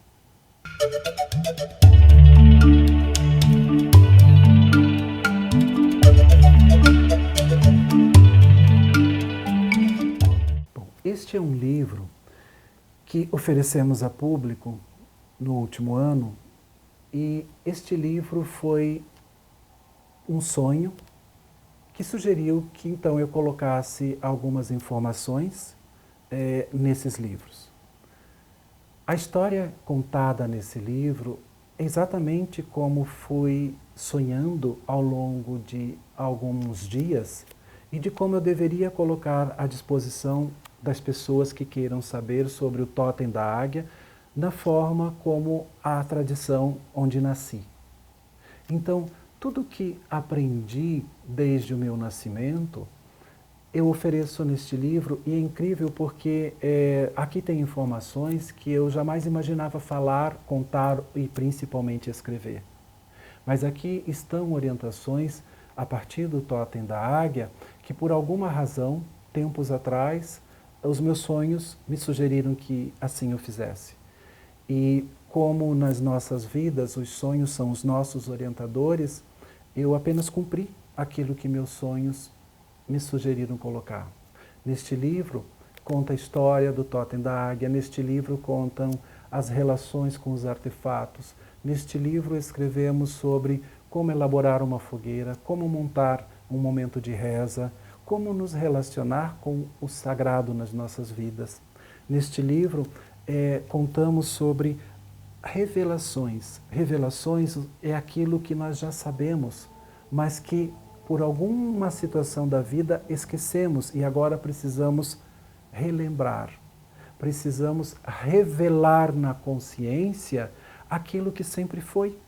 Este é um livro que oferecemos a público no último ano, e este livro foi um sonho que sugeriu que então eu colocasse algumas informações nesses livros. A história contada nesse livro é exatamente como fui sonhando ao longo de alguns dias e de como eu deveria colocar à disposição das pessoas que queiram saber sobre o Totem da Águia, da forma como a tradição onde nasci. Então, tudo que aprendi desde o meu nascimento, eu ofereço neste livro, e é incrível porque aqui tem informações que eu jamais imaginava falar, contar e principalmente escrever. Mas aqui estão orientações a partir do Totem da Águia, que por alguma razão, tempos atrás, os meus sonhos me sugeriram que assim eu fizesse. E como nas nossas vidas os sonhos são os nossos orientadores, eu apenas cumpri aquilo que meus sonhos me sugeriram colocar. Neste livro conta a história do Totem da Águia, neste livro contam as relações com os artefatos, neste livro escrevemos sobre como elaborar uma fogueira, como montar um momento de reza, como nos relacionar com o sagrado nas nossas vidas. Neste livro contamos sobre revelações. Revelações é aquilo que nós já sabemos, mas que por alguma situação da vida esquecemos e agora precisamos relembrar. Precisamos revelar na consciência aquilo que sempre foi.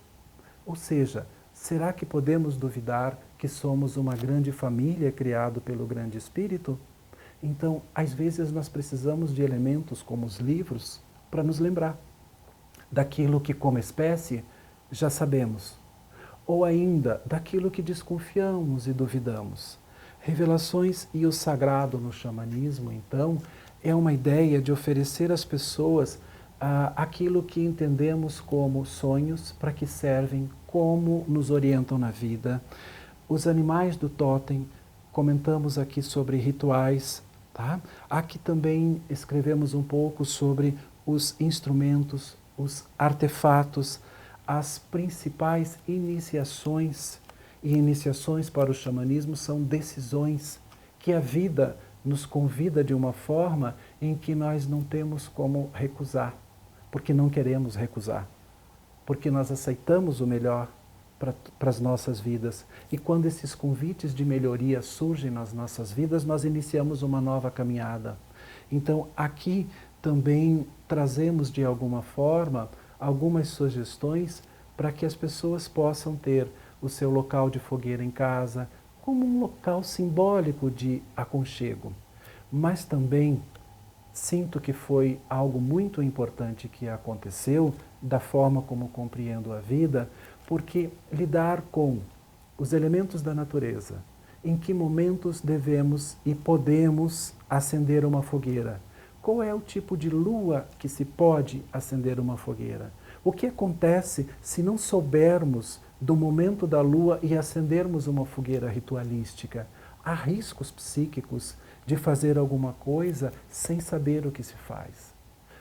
Ou seja, será que podemos duvidar que somos uma grande família criada pelo Grande Espírito? Então, às vezes nós precisamos de elementos como os livros para nos lembrar daquilo que como espécie já sabemos, ou ainda daquilo que desconfiamos e duvidamos. Revelações e o sagrado no xamanismo, então, é uma ideia de oferecer às pessoas aquilo que entendemos como sonhos, para que servem, como nos orientam na vida. Os animais do totem, comentamos aqui sobre rituais, tá? Aqui também escrevemos um pouco sobre os instrumentos, os artefatos, as principais iniciações. E iniciações para o xamanismo são decisões que a vida nos convida de uma forma em que nós não temos como recusar, porque não queremos recusar, porque nós aceitamos o melhor para as nossas vidas. E quando esses convites de melhoria surgem nas nossas vidas, nós iniciamos uma nova caminhada. Então, aqui também trazemos, de alguma forma, algumas sugestões para que as pessoas possam ter o seu local de fogueira em casa como um local simbólico de aconchego. Mas também sinto que foi algo muito importante que aconteceu, da forma como compreendo a vida, porque lidar com os elementos da natureza, em que momentos devemos e podemos acender uma fogueira, qual é o tipo de lua que se pode acender uma fogueira, o que acontece se não soubermos do momento da lua e acendermos uma fogueira ritualística. Há riscos psíquicos de fazer alguma coisa sem saber o que se faz.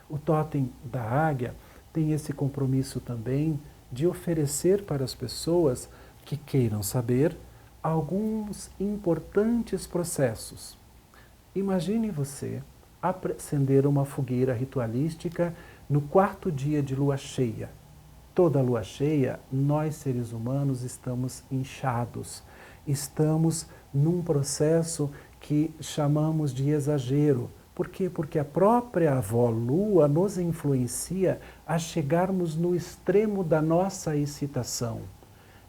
O Totem da Águia tem esse compromisso também de oferecer para as pessoas que queiram saber alguns importantes processos. Imagine você acender uma fogueira ritualística no 4º dia de lua cheia. Toda lua cheia, nós seres humanos estamos inchados, estamos num processo que chamamos de exagero. Por quê? Porque a própria avó lua nos influencia a chegarmos no extremo da nossa excitação.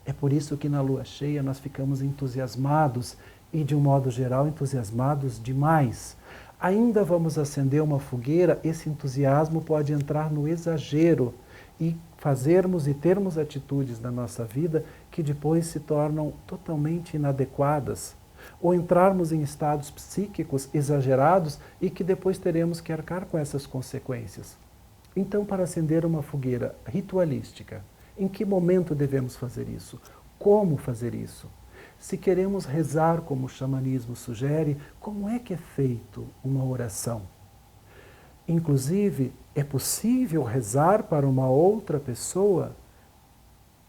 É por isso que na lua cheia nós ficamos entusiasmados e, de um modo geral, entusiasmados demais. Ainda vamos acender uma fogueira, esse entusiasmo pode entrar no exagero e fazermos e termos atitudes na nossa vida que depois se tornam totalmente inadequadas, ou entrarmos em estados psíquicos exagerados e que depois teremos que arcar com essas consequências. Então, para acender uma fogueira ritualística, em que momento devemos fazer isso? Como fazer isso? Se queremos rezar como o xamanismo sugere, como é que é feito uma oração? Inclusive, é possível rezar para uma outra pessoa?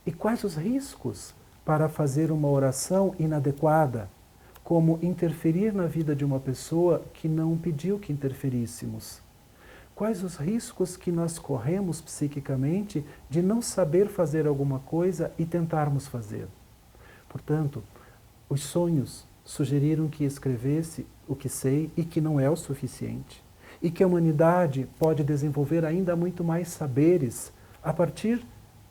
E quais os riscos para fazer uma oração inadequada? Como interferir na vida de uma pessoa que não pediu que interferíssemos? Quais os riscos que nós corremos psiquicamente de não saber fazer alguma coisa e tentarmos fazer? Portanto, os sonhos sugeriram que escrevesse o que sei e que não é o suficiente, e que a humanidade pode desenvolver ainda muito mais saberes a partir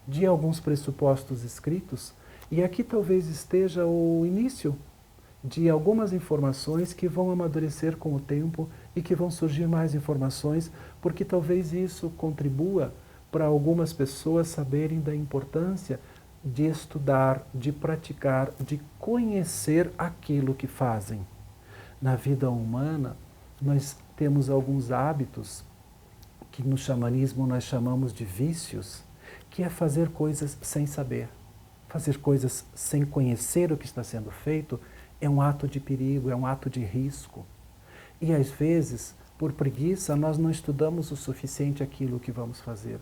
de alguns pressupostos escritos, e aqui talvez esteja o início de algumas informações que vão amadurecer com o tempo e que vão surgir mais informações, porque talvez isso contribua para algumas pessoas saberem da importância de estudar, de praticar, de conhecer aquilo que fazem. Na vida humana, nós temos alguns hábitos que no xamanismo nós chamamos de vícios, que é fazer coisas sem saber. Fazer coisas sem conhecer o que está sendo feito é um ato de perigo, é um ato de risco. E às vezes, por preguiça, nós não estudamos o suficiente aquilo que vamos fazer.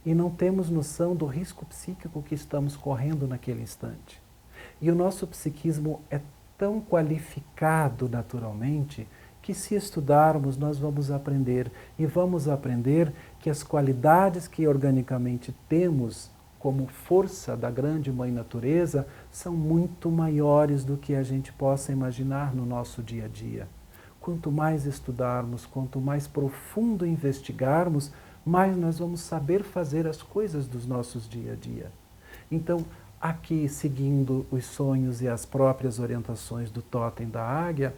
E não temos noção do risco psíquico que estamos correndo naquele instante. E o nosso psiquismo é tão qualificado naturalmente que, se estudarmos, nós vamos aprender. E vamos aprender que as qualidades que organicamente temos como força da grande Mãe Natureza são muito maiores do que a gente possa imaginar no nosso dia a dia. Quanto mais estudarmos, quanto mais profundo investigarmos, mais nós vamos saber fazer as coisas dos nossos dia a dia. Então, aqui, seguindo os sonhos e as próprias orientações do Totem da Águia,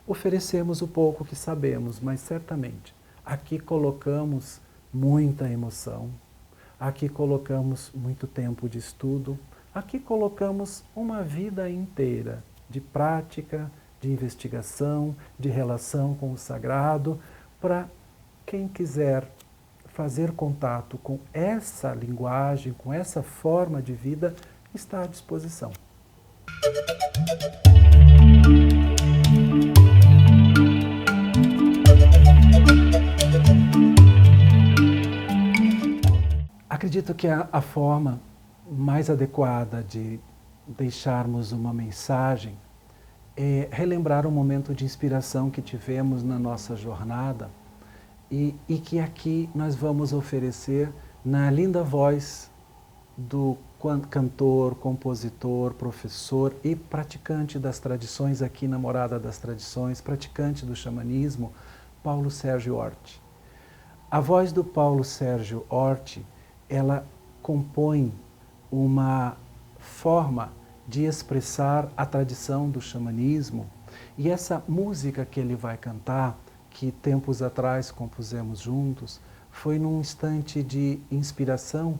oferecemos o pouco que sabemos, mas certamente aqui colocamos muita emoção, aqui colocamos muito tempo de estudo, aqui colocamos uma vida inteira de prática, de investigação, de relação com o sagrado, para quem quiser fazer contato com essa linguagem, com essa forma de vida, está à disposição. Acredito que a forma mais adequada de deixarmos uma mensagem é relembrar o momento de inspiração que tivemos na nossa jornada e que aqui nós vamos oferecer na linda voz do cantor, compositor, professor e praticante das tradições aqui na Morada das Tradições, praticante do xamanismo, Paulo Sérgio Orti. A voz do Paulo Sérgio Orti, ela compõe uma forma de expressar a tradição do xamanismo, e essa música que ele vai cantar, que tempos atrás compusemos juntos, foi num instante de inspiração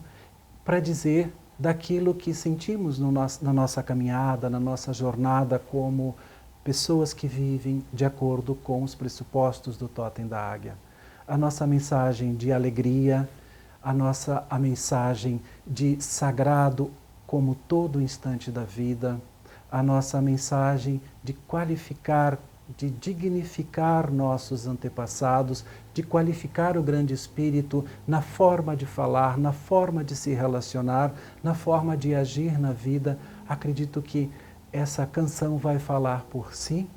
para dizer daquilo que sentimos na nossa caminhada, na nossa jornada como pessoas que vivem de acordo com os pressupostos do Totem da Águia. A nossa mensagem de alegria, a mensagem de sagrado como todo instante da vida, a nossa mensagem de qualificar, de dignificar nossos antepassados, de qualificar o grande espírito na forma de falar, na forma de se relacionar, na forma de agir na vida. Acredito que essa canção vai falar por si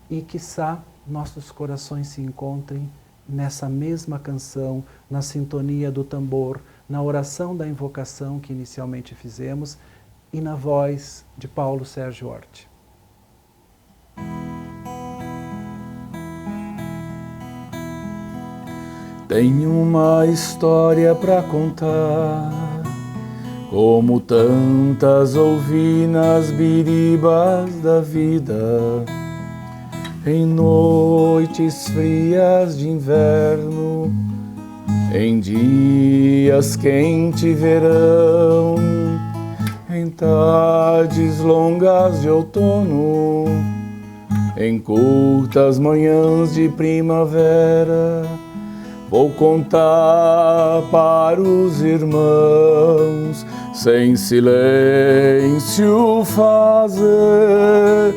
e, quiçá, nossos corações se encontrem nessa mesma canção, na sintonia do tambor, na oração da invocação que inicialmente fizemos e na voz de Paulo Sérgio Orti. Tenho uma história para contar, como tantas ouvi nas biribas da vida, em noites frias de inverno, em dias quente verão, em tardes longas de outono, em curtas manhãs de primavera. Vou contar para os irmãos, sem silêncio fazer,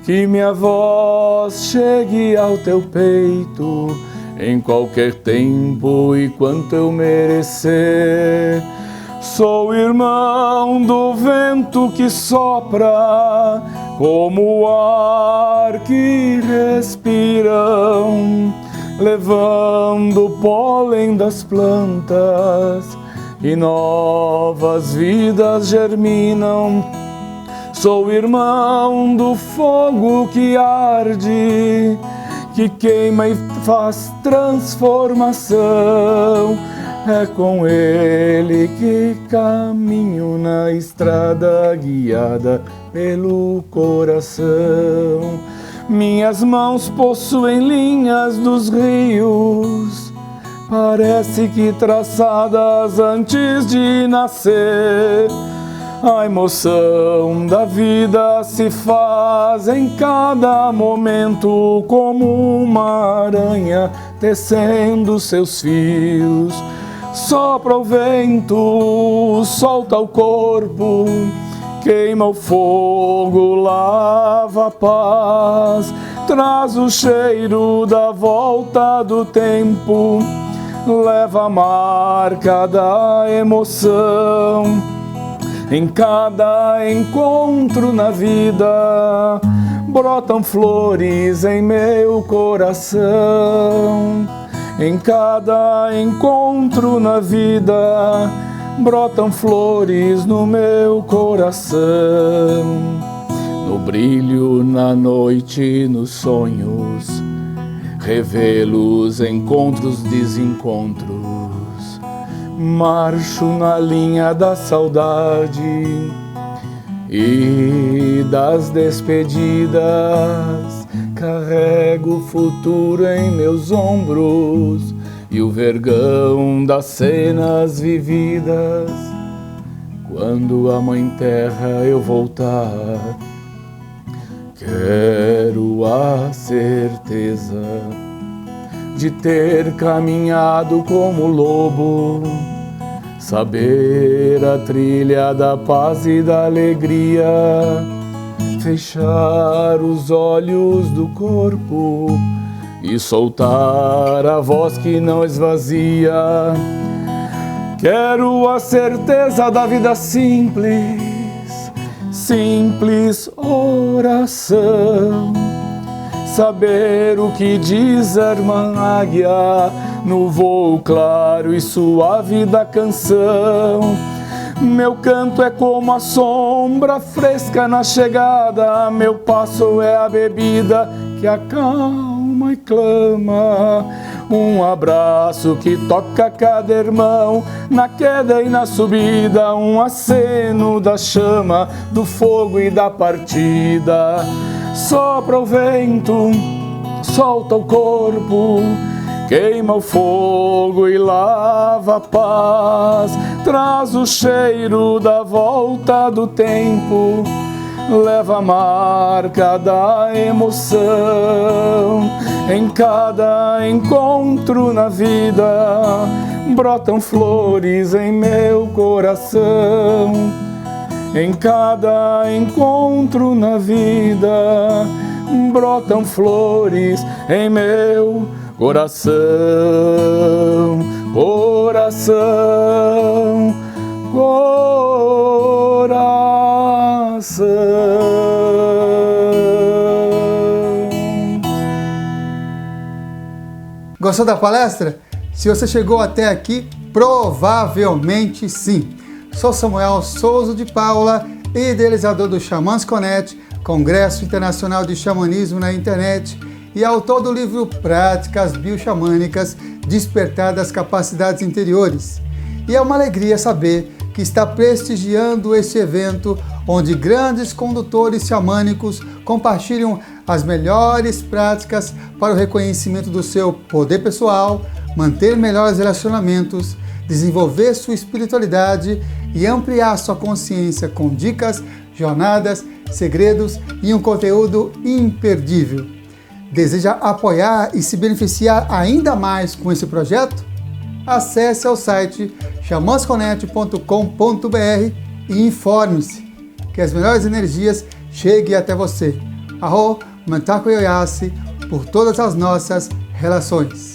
que minha voz chegue ao teu peito, em qualquer tempo e quanto eu merecer. Sou irmão do vento que sopra, como o ar que respiram, levando o pólen das plantas e novas vidas germinam. Sou irmão do fogo que arde, que queima e faz transformação. É com ele que caminho na estrada guiada pelo coração. Minhas mãos possuem linhas dos rios, parece que traçadas antes de nascer. A emoção da vida se faz em cada momento, como uma aranha tecendo seus fios. Sopra o vento, solta o corpo, queima o fogo, lava a paz, traz o cheiro da volta do tempo, leva a marca da emoção. Em cada encontro na vida, brotam flores em meu coração. Em cada encontro na vida, brotam flores no meu coração. No brilho, na noite, nos sonhos, revelo os encontros, desencontros. Marcho na linha da saudade e das despedidas. Carrego o futuro em meus ombros e o vergão das cenas vividas. Quando a Mãe Terra eu voltar, quero a certeza de ter caminhado como lobo, saber a trilha da paz e da alegria, fechar os olhos do corpo e soltar a voz que não esvazia. Quero a certeza da vida simples, simples oração. Saber o que diz a irmã águia no voo claro e suave da canção. Meu canto é como a sombra fresca na chegada, meu passo é a bebida que acalma e clama. Um abraço que toca cada irmão na queda e na subida, um aceno da chama, do fogo e da partida. Sopra o vento, solta o corpo, queima o fogo e lava a paz, traz o cheiro da volta do tempo, leva a marca da emoção. Em cada encontro na vida, brotam flores em meu coração. Em cada encontro na vida, brotam flores em meu coração, coração, coração. Gostou da palestra? Se você chegou até aqui, provavelmente sim. Sou Samuel Souza de Paula, idealizador do Xamãs Connect, Congresso Internacional de Xamanismo na Internet, e autor do livro Práticas Bioxamânicas, Despertar das Capacidades Interiores. E é uma alegria saber que está prestigiando este evento, onde grandes condutores xamânicos compartilham as melhores práticas para o reconhecimento do seu poder pessoal, manter melhores relacionamentos, desenvolver sua espiritualidade e ampliar sua consciência com dicas, jornadas, segredos e um conteúdo imperdível. Deseja apoiar e se beneficiar ainda mais com esse projeto? Acesse ao site xamansconnect.com.br e informe-se que as melhores energias cheguem até você. Arro, Mantaku Yoyasi, por todas as nossas relações.